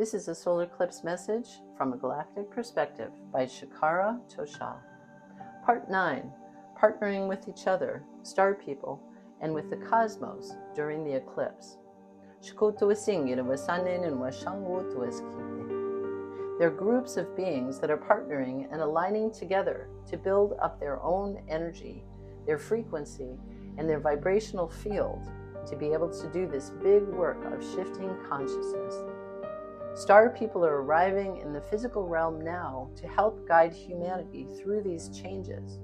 This is a solar eclipse message from a galactic perspective by Shakara Tosha. Part 9, partnering with each other, star people, and with the cosmos during the eclipse. They're groups of beings that are partnering and aligning together to build up their own energy, their frequency, and their vibrational field to be able to do this big work of shifting consciousness. Star people are arriving in the physical realm now to help guide humanity through these changes.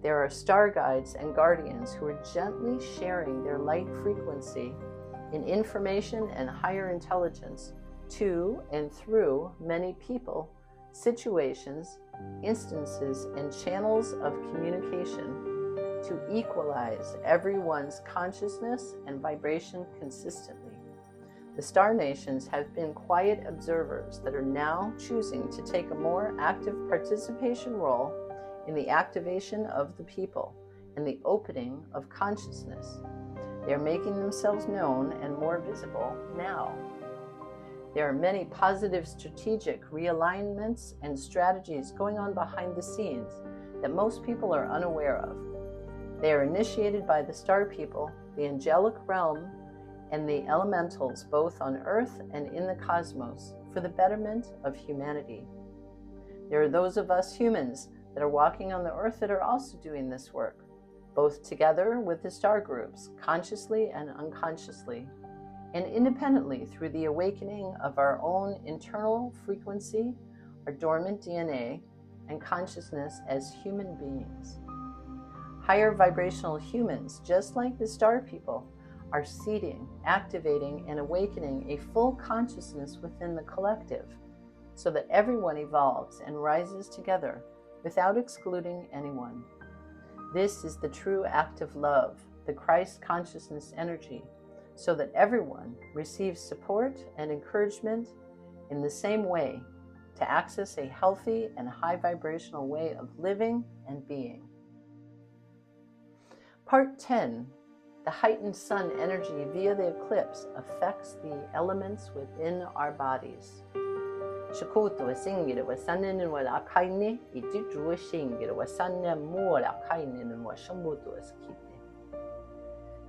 There are star guides and guardians who are gently sharing their light frequency in information and higher intelligence to and through many people, situations, instances, and channels of communication to equalize everyone's consciousness and vibration consistently. The star nations have been quiet observers that are now choosing to take a more active participation role in the activation of the people and the opening of consciousness. They are making themselves known and more visible now. There are many positive strategic realignments and strategies going on behind the scenes that most people are unaware of. They are initiated by the star people, the angelic realm, and the elementals both on Earth and in the cosmos for the betterment of humanity. There are those of us humans that are walking on the Earth that are also doing this work, both together with the star groups, consciously and unconsciously, and independently through the awakening of our own internal frequency, our dormant DNA, and consciousness as human beings. Higher vibrational humans, just like the star people, are seeding, activating, and awakening a full consciousness within the collective so that everyone evolves and rises together without excluding anyone. This is the true act of love, the Christ consciousness energy, so that everyone receives support and encouragement in the same way to access a healthy and high vibrational way of living and being. Part 10, the heightened sun energy via the eclipse affects the elements within our bodies.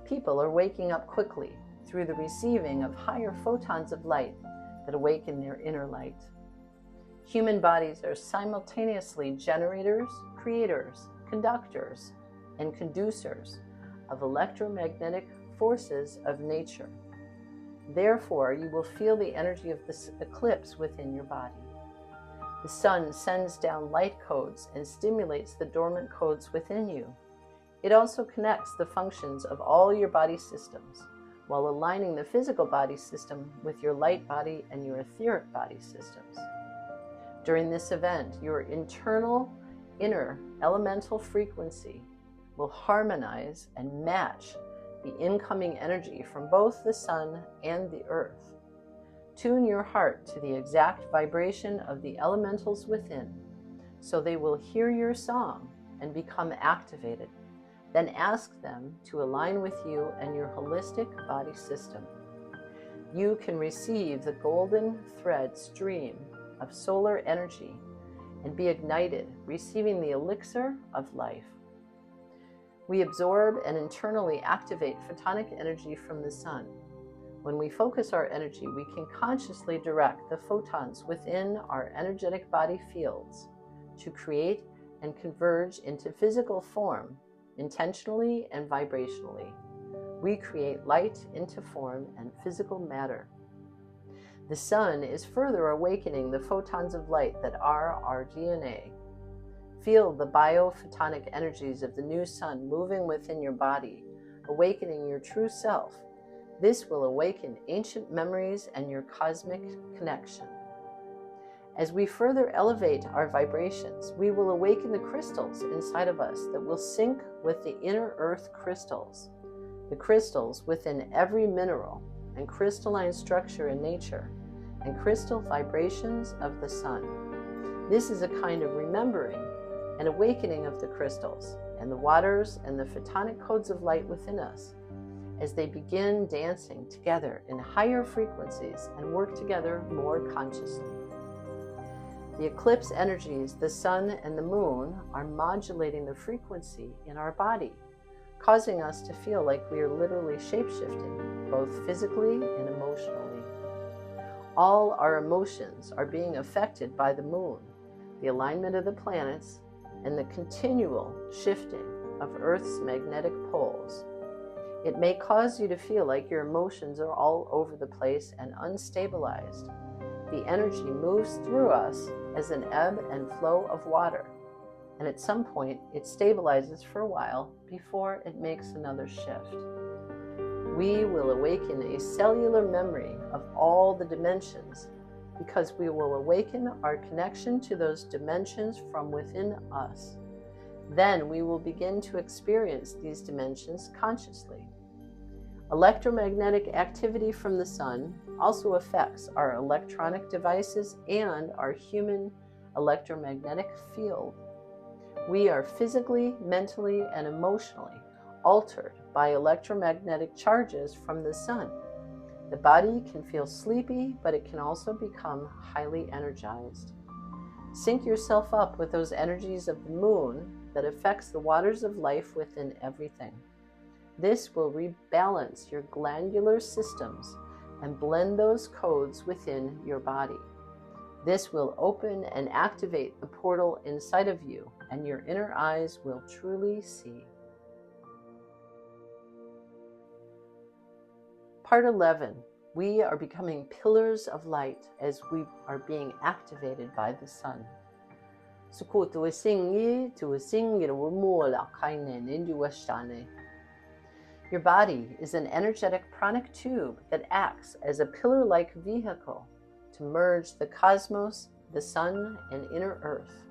People are waking up quickly through the receiving of higher photons of light that awaken their inner light. Human bodies are simultaneously generators, creators, conductors, and conducers of electromagnetic forces of nature. Therefore, you will feel the energy of this eclipse within your body. The sun sends down light codes and stimulates the dormant codes within you. It also connects the functions of all your body systems while aligning the physical body system with your light body and your etheric body systems. During this event, your internal, inner elemental frequency will harmonize and match the incoming energy from both the sun and the earth. Tune your heart to the exact vibration of the elementals within, so they will hear your song and become activated. Then ask them to align with you and your holistic body system. You can receive the golden thread stream of solar energy and be ignited, receiving the elixir of life. We absorb and internally activate photonic energy from the sun. When we focus our energy, we can consciously direct the photons within our energetic body fields to create and converge into physical form, intentionally and vibrationally. We create light into form and physical matter. The sun is further awakening the photons of light that are our DNA. Feel the biophotonic energies of the new sun moving within your body, awakening your true self. This will awaken ancient memories and your cosmic connection. As we further elevate our vibrations, we will awaken the crystals inside of us that will sync with the inner earth crystals, the crystals within every mineral and crystalline structure in nature, and crystal vibrations of the sun. This is a kind of remembering and awakening of the crystals and the waters and the photonic codes of light within us, as they begin dancing together in higher frequencies and work together more consciously. The eclipse energies, the sun and the moon, are modulating the frequency in our body, causing us to feel like we are literally shape-shifting, both physically and emotionally. All our emotions are being affected by the moon, the alignment of the planets, and the continual shifting of Earth's magnetic poles. It may cause you to feel like your emotions are all over the place and unstabilized. The energy moves through us as an ebb and flow of water, and at some point it stabilizes for a while before it makes another shift. We will awaken a cellular memory of all the dimensions because we will awaken our connection to those dimensions from within us. Then we will begin to experience these dimensions consciously. Electromagnetic activity from the sun also affects our electronic devices and our human electromagnetic field. We are physically, mentally, and emotionally altered by electromagnetic charges from the sun. The body can feel sleepy, but it can also become highly energized. Sync yourself up with those energies of the moon that affects the waters of life within everything. This will rebalance your glandular systems and blend those codes within your body. This will open and activate the portal inside of you, and your inner eyes will truly see. Part 11. We are becoming pillars of light as we are being activated by the sun. Your body is an energetic pranic tube that acts as a pillar-like vehicle to merge the cosmos, the sun, and inner earth.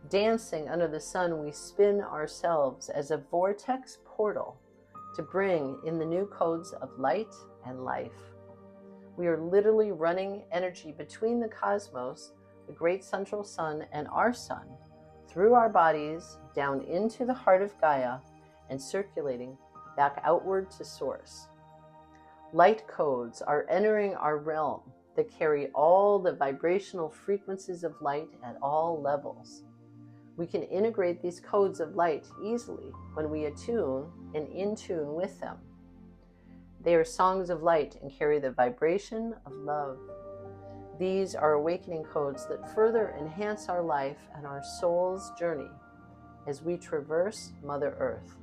Dancing under the sun, we spin ourselves as a vortex portal to bring in the new codes of light and life. We are literally running energy between the cosmos, the great central sun, and our sun, through our bodies, down into the heart of Gaia, and circulating back outward to source. Light codes are entering our realm that carry all the vibrational frequencies of light at all levels. We can integrate these codes of light easily when we attune and in tune with them. They are songs of light and carry the vibration of love. These are awakening codes that further enhance our life and our soul's journey as we traverse Mother Earth.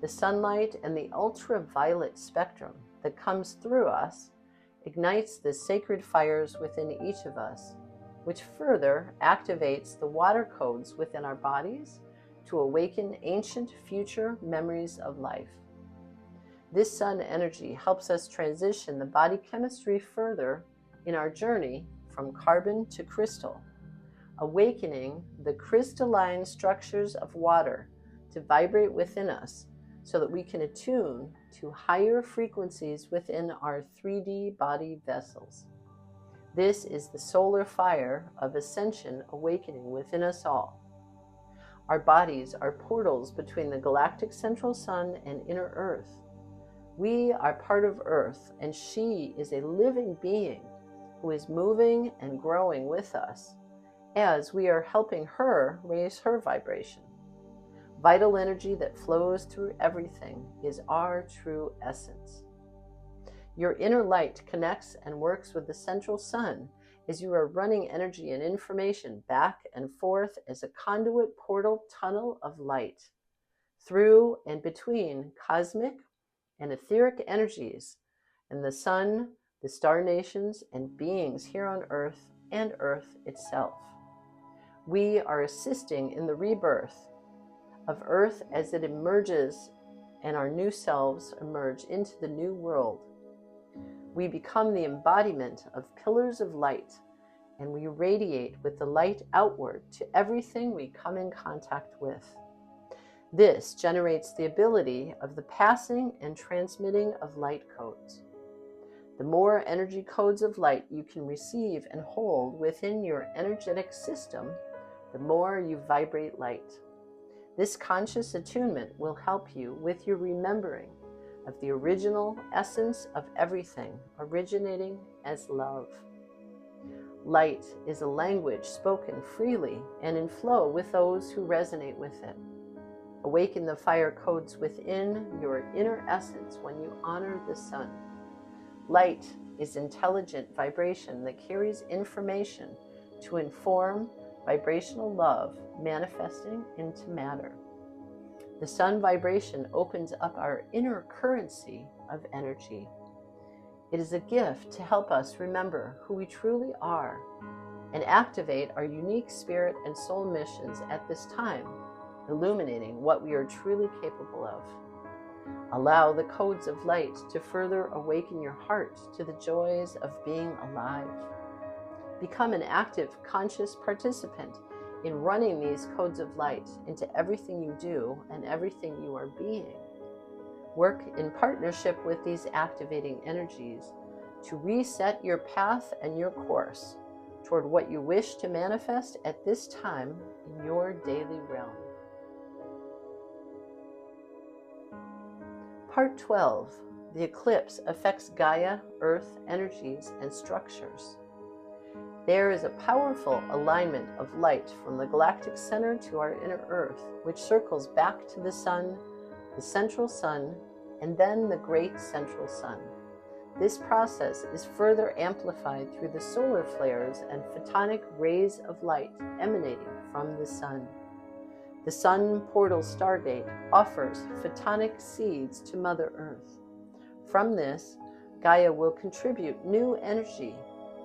The sunlight and the ultraviolet spectrum that comes through us ignites the sacred fires within each of us, which further activates the water codes within our bodies to awaken ancient future memories of life. This sun energy helps us transition the body chemistry further in our journey from carbon to crystal, awakening the crystalline structures of water to vibrate within us so that we can attune to higher frequencies within our 3D body vessels. This is the solar fire of ascension awakening within us all. Our bodies are portals between the galactic central sun and inner earth. We are part of Earth, and she is a living being who is moving and growing with us as we are helping her raise her vibration. Vital energy that flows through everything is our true essence. Your inner light connects and works with the central sun as you are running energy and information back and forth as a conduit portal tunnel of light through and between cosmic and etheric energies and the sun, the star nations, and beings here on Earth and Earth itself. We are assisting in the rebirth of Earth as it emerges and our new selves emerge into the new world. We become the embodiment of pillars of light, and we radiate with the light outward to everything we come in contact with. This generates the ability of the passing and transmitting of light codes. The more energy codes of light you can receive and hold within your energetic system, the more you vibrate light. This conscious attunement will help you with your remembering of the original essence of everything, originating as love. Light is a language spoken freely and in flow with those who resonate with it. Awaken the fire codes within your inner essence when you honor the sun. Light is intelligent vibration that carries information to inform vibrational love manifesting into matter. The sun vibration opens up our inner currency of energy. It is a gift to help us remember who we truly are and activate our unique spirit and soul missions at this time, illuminating what we are truly capable of. Allow the codes of light to further awaken your heart to the joys of being alive. Become an active, conscious participant in running these codes of light into everything you do and everything you are being. Work in partnership with these activating energies to reset your path and your course toward what you wish to manifest at this time in your daily realm. Part 12. The eclipse affects Gaia, Earth, energies, and structures. There is a powerful alignment of light from the galactic center to our inner Earth, which circles back to the sun, the central sun, and then the great central sun. This process is further amplified through the solar flares and photonic rays of light emanating from the sun. The Sun Portal Stargate offers photonic seeds to Mother Earth. From this, Gaia will contribute new energy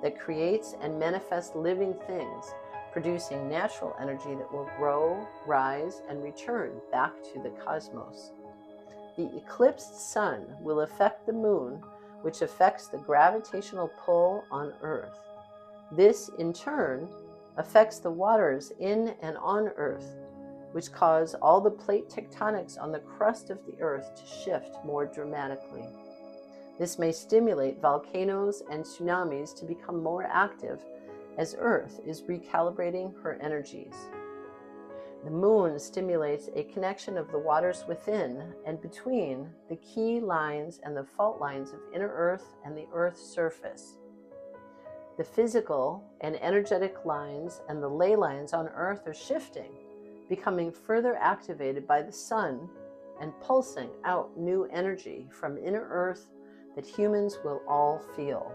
that creates and manifests living things, producing natural energy that will grow, rise, and return back to the cosmos. The eclipsed sun will affect the moon, which affects the gravitational pull on Earth. This, in turn, affects the waters in and on Earth, which cause all the plate tectonics on the crust of the Earth to shift more dramatically. This may stimulate volcanoes and tsunamis to become more active as Earth is recalibrating her energies. The moon stimulates a connection of the waters within and between the key lines and the fault lines of inner Earth and the Earth's surface. The physical and energetic lines and the ley lines on Earth are shifting, becoming further activated by the sun and pulsing out new energy from inner Earth that humans will all feel.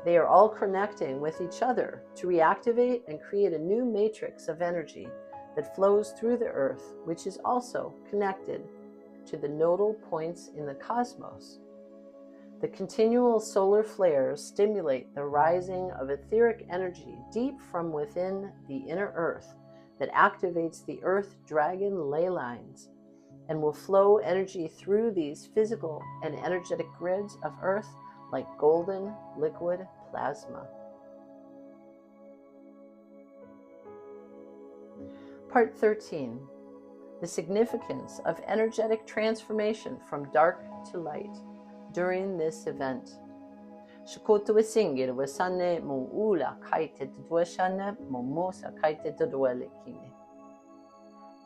They are all connecting with each other to reactivate and create a new matrix of energy that flows through the Earth, which is also connected to the nodal points in the cosmos. The continual solar flares stimulate the rising of etheric energy deep from within the inner Earth that activates the Earth Dragon ley lines and will flow energy through these physical and energetic grids of Earth like golden liquid plasma. Part 13. The significance of energetic transformation from dark to light during this event.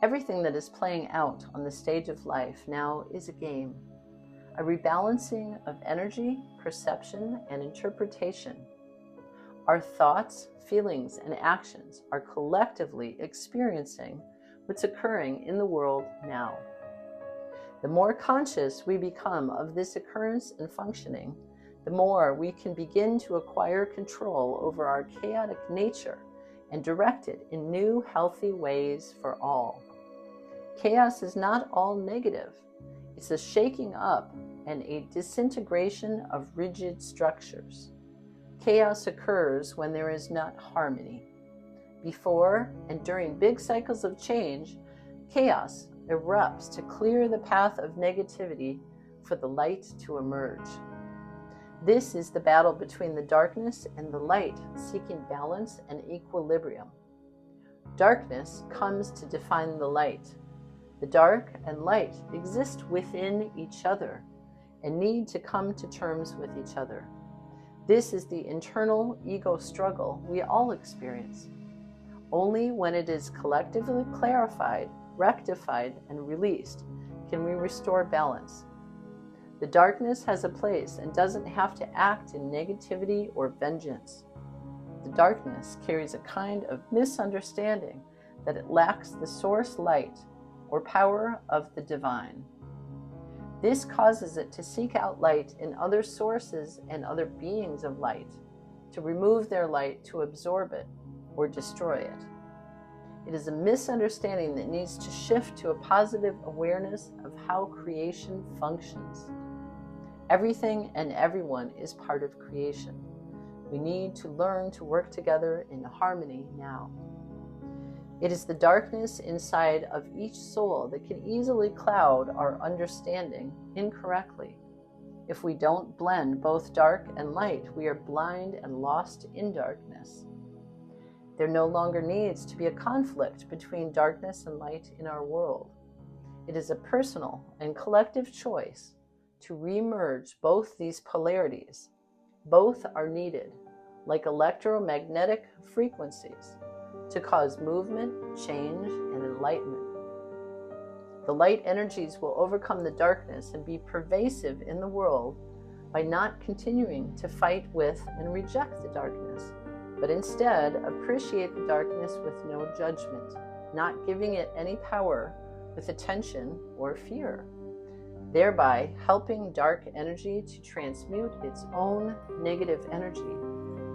Everything that is playing out on the stage of life now is a game, a rebalancing of energy, perception, and interpretation. Our thoughts, feelings, and actions are collectively experiencing what's occurring in the world now. The more conscious we become of this occurrence and functioning, the more we can begin to acquire control over our chaotic nature and direct it in new, healthy ways for all. Chaos is not all negative. It's a shaking up and a disintegration of rigid structures. Chaos occurs when there is not harmony. Before and during big cycles of change, chaos erupts to clear the path of negativity for the light to emerge. This is the battle between the darkness and the light, seeking balance and equilibrium. Darkness comes to define the light. The dark and light exist within each other and need to come to terms with each other. This is the internal ego struggle we all experience. Only when it is collectively clarified, rectified, and released can we restore balance. The darkness has a place and doesn't have to act in negativity or vengeance. The darkness carries a kind of misunderstanding that it lacks the source light or power of the divine. This causes it to seek out light in other sources and other beings of light, to remove their light, to absorb it or destroy it. It is a misunderstanding that needs to shift to a positive awareness of how creation functions. Everything and everyone is part of creation. We need to learn to work together in harmony now. It is the darkness inside of each soul that can easily cloud our understanding incorrectly. If we don't blend both dark and light, we are blind and lost in darkness. There no longer needs to be a conflict between darkness and light in our world. It is a personal and collective choice to remerge both these polarities. Both are needed, like electromagnetic frequencies, to cause movement, change, and enlightenment. The light energies will overcome the darkness and be pervasive in the world by not continuing to fight with and reject the darkness, but instead appreciate the darkness with no judgment, not giving it any power with attention or fear, thereby helping dark energy to transmute its own negative energy,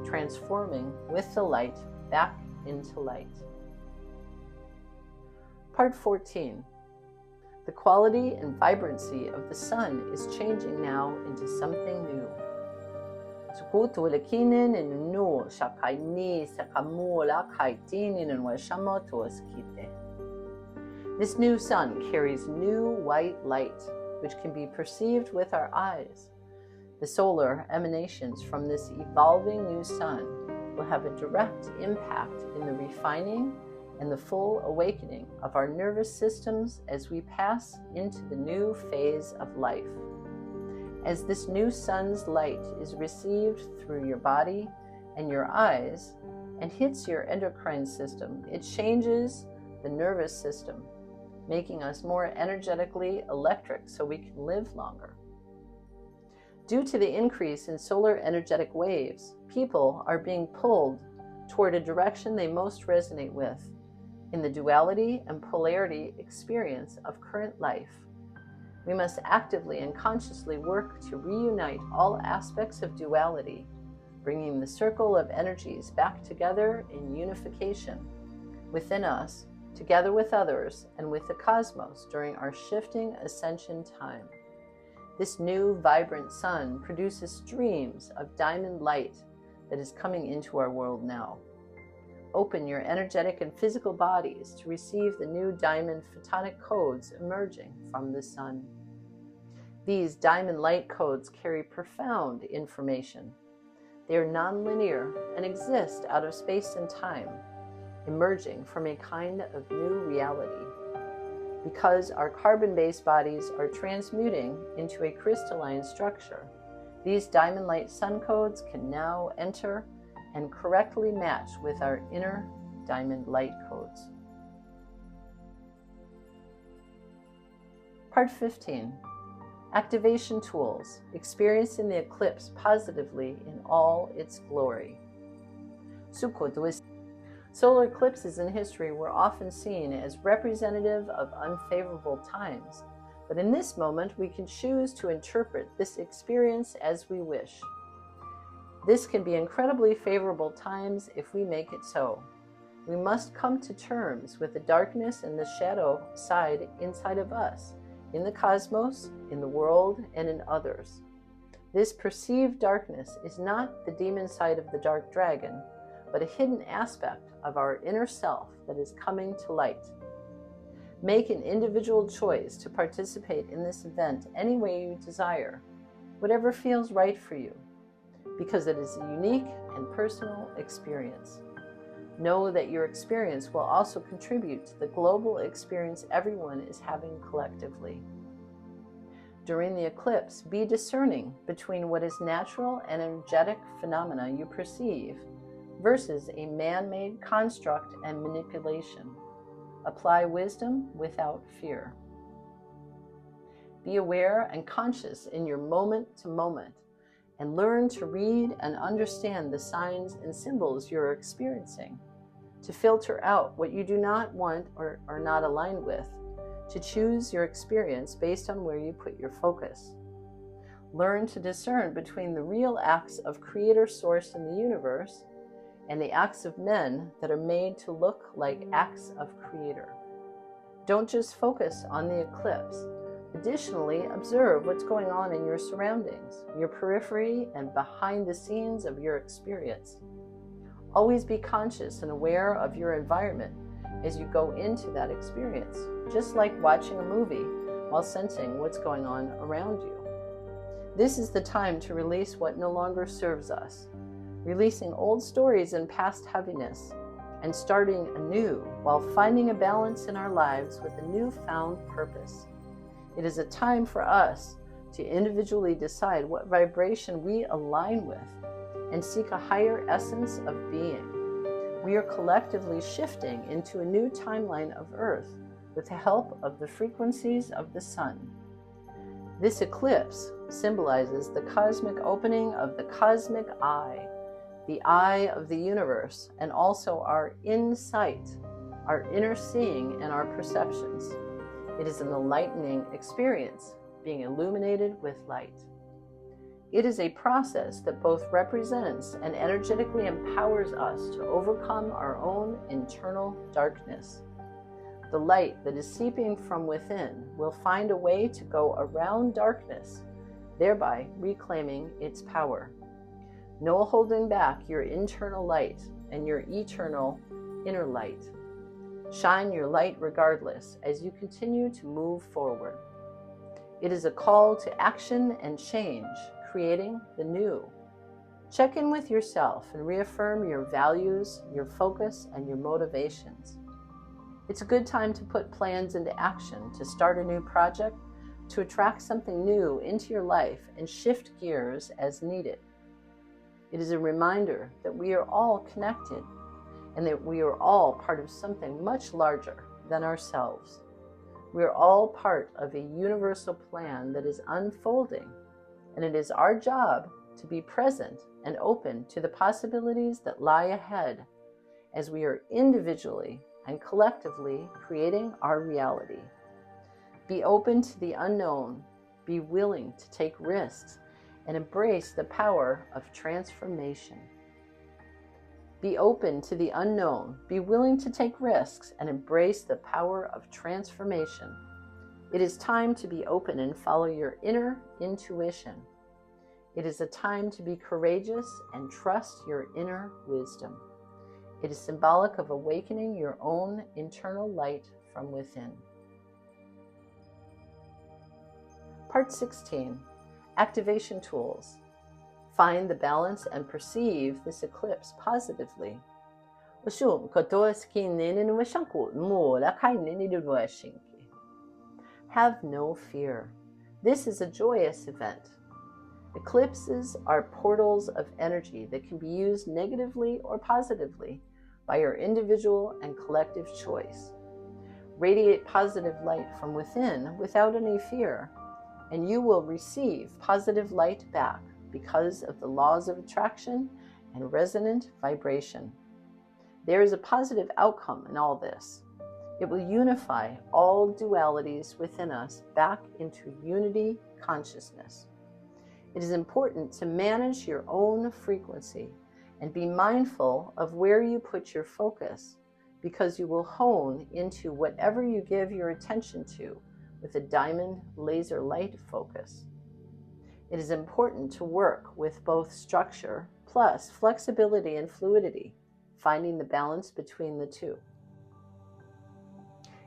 transforming with the light back into light. Part 14. The quality and vibrancy of the sun is changing now into something new. This new sun carries new white light, which can be perceived with our eyes. The solar emanations from this evolving new sun will have a direct impact in the refining and the full awakening of our nervous systems as we pass into the new phase of life. As this new sun's light is received through your body and your eyes and hits your endocrine system, it changes the nervous system, making us more energetically electric so we can live longer. Due to the increase in solar energetic waves, people are being pulled toward a direction they most resonate with in the duality and polarity experience of current life. We must actively and consciously work to reunite all aspects of duality, bringing the circle of energies back together in unification within us, together with others, and with the cosmos during our shifting ascension time. This new vibrant sun produces streams of diamond light that is coming into our world now. Open your energetic and physical bodies to receive the new diamond photonic codes emerging from the sun. These diamond light codes carry profound information. They are nonlinear and exist out of space and time, emerging from a kind of new reality. Because our carbon-based bodies are transmuting into a crystalline structure, these diamond light sun codes can now enter and correctly match with our inner diamond light codes. Part 15. Activation tools, experiencing the eclipse positively in all its glory. Solar eclipses in history were often seen as representative of unfavorable times, but in this moment we can choose to interpret this experience as we wish. This can be incredibly favorable times if we make it so. We must come to terms with the darkness and the shadow side inside of us, in the cosmos, in the world, and in others. This perceived darkness is not the demon side of the dark dragon, but a hidden aspect of our inner self that is coming to light. Make an individual choice to participate in this event any way you desire, whatever feels right for you, because it is a unique and personal experience. Know that your experience will also contribute to the global experience everyone is having collectively. During the eclipse, be discerning between what is natural and energetic phenomena you perceive versus a man-made construct and manipulation. Apply wisdom without fear. Be aware and conscious in your moment to moment, and learn to read and understand the signs and symbols you're experiencing, to filter out what you do not want or are not aligned with, to choose your experience based on where you put your focus. Learn to discern between the real acts of Creator Source in the universe and the acts of men that are made to look like acts of Creator. Don't just focus on the eclipse. Additionally, observe what's going on in your surroundings, your periphery, and behind the scenes of your experience. Always be conscious and aware of your environment as you go into that experience, just like watching a movie while sensing what's going on around you. This is the time to release what no longer serves us, releasing old stories and past heaviness, and starting anew while finding a balance in our lives with a newfound purpose. It is a time for us to individually decide what vibration we align with and seek a higher essence of being. We are collectively shifting into a new timeline of Earth with the help of the frequencies of the sun. This eclipse symbolizes the cosmic opening of the cosmic eye, the eye of the universe, and also our insight, our inner seeing and our perceptions. It is an enlightening experience, being illuminated with light. It is a process that both represents and energetically empowers us to overcome our own internal darkness. The light that is seeping from within will find a way to go around darkness, thereby reclaiming its power. No holding back your internal light and your eternal inner light. Shine your light regardless as you continue to move forward. It is a call to action and change, creating the new. Check in with yourself and reaffirm your values, your focus, and your motivations. It's a good time to put plans into action, to start a new project, to attract something new into your life and shift gears as needed. It is a reminder that we are all connected and that we are all part of something much larger than ourselves. We are all part of a universal plan that is unfolding, and it is our job to be present and open to the possibilities that lie ahead as we are individually and collectively creating our reality. Be open to the unknown, be willing to take risks, and embrace the power of transformation. Be open to the unknown, be willing to take risks, and embrace the power of transformation. It is time to be open and follow your inner intuition. It is a time to be courageous and trust your inner wisdom. It is symbolic of awakening your own internal light from within. Part 16, Activation Tools. Find the balance and perceive this eclipse positively. Have no fear. This is a joyous event. Eclipses are portals of energy that can be used negatively or positively by your individual and collective choice. Radiate positive light from within without any fear, and you will receive positive light back because of the laws of attraction and resonant vibration. There is a positive outcome in all this. It will unify all dualities within us back into unity consciousness. It is important to manage your own frequency and be mindful of where you put your focus, because you will hone into whatever you give your attention to with a diamond laser light focus. It is important to work with both structure plus flexibility and fluidity, finding the balance between the two.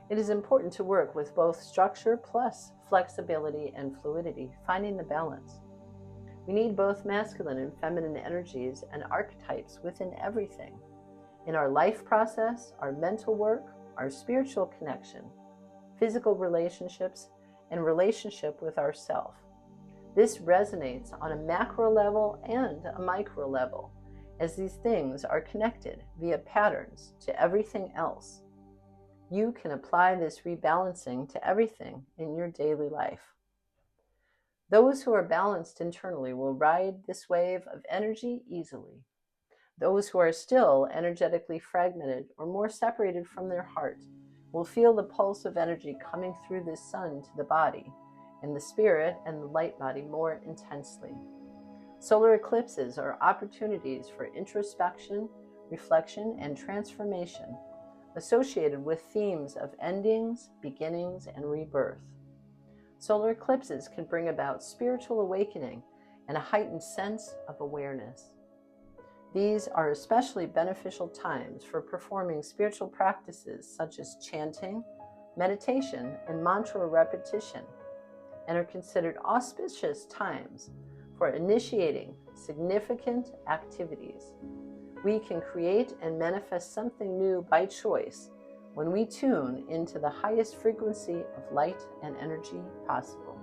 It is important to work with both structure plus flexibility and fluidity, finding the balance. We need both masculine and feminine energies and archetypes within everything. In our life process, our mental work, our spiritual connection, physical relationships, and relationship with ourself. This resonates on a macro level and a micro level, as these things are connected via patterns to everything else. You can apply this rebalancing to everything in your daily life. Those who are balanced internally will ride this wave of energy easily. Those who are still energetically fragmented or more separated from their heart will feel the pulse of energy coming through this sun to the body and the spirit and the light body more intensely. Solar eclipses are opportunities for introspection, reflection, and transformation associated with themes of endings, beginnings, and rebirth. Solar eclipses can bring about spiritual awakening and a heightened sense of awareness. These are especially beneficial times for performing spiritual practices such as chanting, meditation, and mantra repetition, and are considered auspicious times for initiating significant activities. We can create and manifest something new by choice when we tune into the highest frequency of light and energy possible.